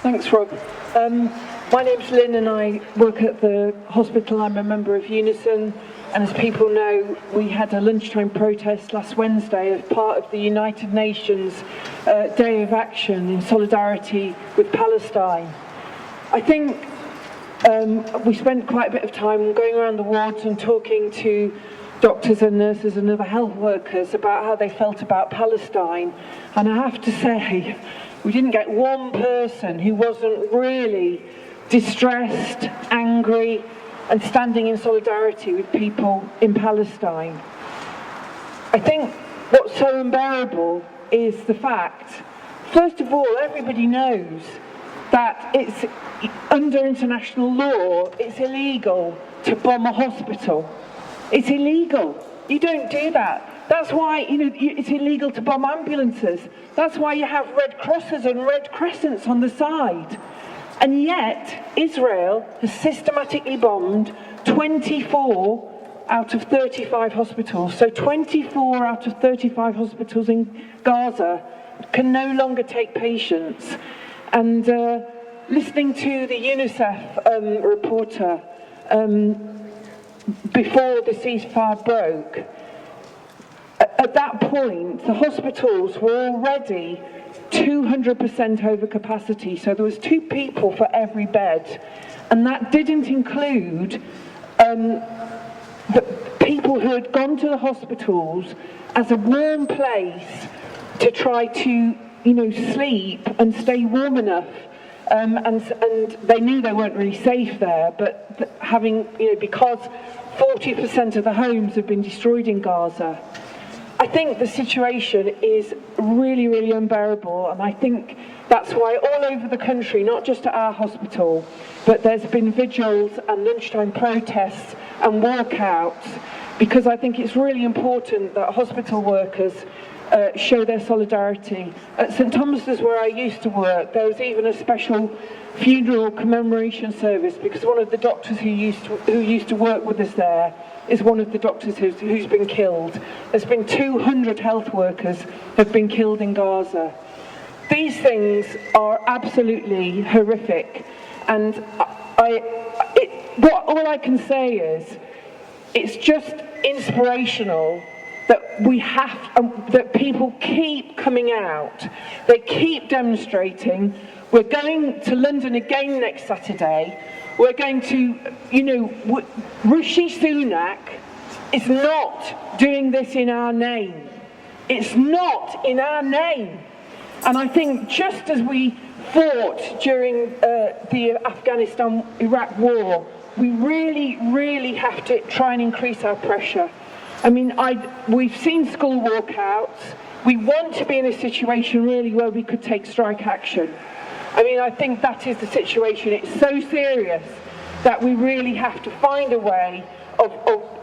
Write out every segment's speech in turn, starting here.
Thanks, Rob. My name's Lynn and I work at the hospital. I'm a member of Unison, and as people know, we had a lunchtime protest last Wednesday as part of the United Nations Day of Action in solidarity with Palestine. I think we spent quite a bit of time going around the wards and talking to doctors and nurses and other health workers about how they felt about Palestine, and I have to say, we didn't get one person who wasn't really distressed, angry, and standing in solidarity with people in Palestine. I think what's so unbearable is the fact, first of all, everybody knows that it's under international law, it's illegal to bomb a hospital. It's illegal. You don't do that. That's why, it's illegal to bomb ambulances. That's why you have red crosses and red crescents on the side. And yet, Israel has systematically bombed 24 out of 35 hospitals. So 24 out of 35 hospitals in Gaza can no longer take patients. And listening to the UNICEF reporter before the ceasefire broke, at that point, the hospitals were already 200% over capacity, so there was 2 people for every bed, and that didn't include the people who had gone to the hospitals as a warm place to try to, sleep and stay warm enough, and they knew they weren't really safe there, but having, because 40% of the homes have been destroyed in Gaza. I think the situation is really, really unbearable, and I think that's why all over the country, not just at our hospital, but there's been vigils and lunchtime protests and walkouts, because I think it's really important that hospital workers show their solidarity. At St Thomas's, where I used to work, there was even a special funeral commemoration service, because one of the doctors who used to work with us there is one of the doctors who's been killed. There's been 200 health workers have been killed in Gaza. These things are absolutely horrific, and all I can say is it's just inspirational that that people keep coming out, they keep demonstrating. We're going to London again next Saturday. We're going to, Rishi Sunak is not doing this in our name. It's not in our name. And I think just as we fought during the Afghanistan-Iraq war, we really, really have to try and increase our pressure. I mean, we've seen school walkouts. We want to be in a situation really where we could take strike action. I mean, I think that is the situation. It's so serious that we really have to find a way of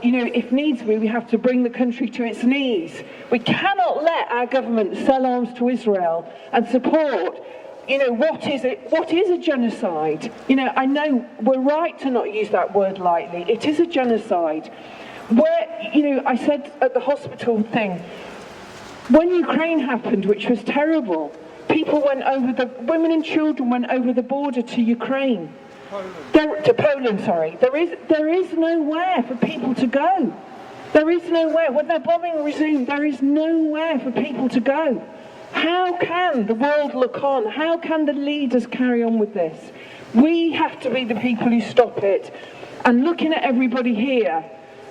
if needs be, we have to bring the country to its knees. We cannot let our government sell arms to Israel and support, what is a genocide? I know we're right to not use that word lightly. It is a genocide. Where, I said at the hospital thing, when Ukraine happened, which was terrible, women and children went over the border to Ukraine. To Poland, sorry. There is nowhere for people to go. There is nowhere. When their bombing resumed, there is nowhere for people to go. How can the world look on? How can the leaders carry on with this? We have to be the people who stop it. And looking at everybody here,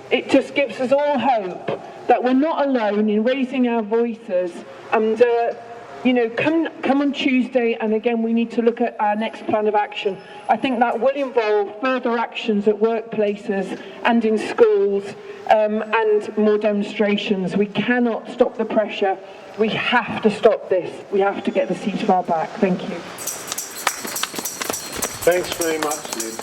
it just gives us all hope that we're not alone in raising our voices. And come on Tuesday, and again, we need to look at our next plan of action. I think that will involve further actions at workplaces and in schools, and more demonstrations. We cannot stop the pressure. We have to stop this. We have to get the ceasefire back. Thank you. Thanks very much, Liz.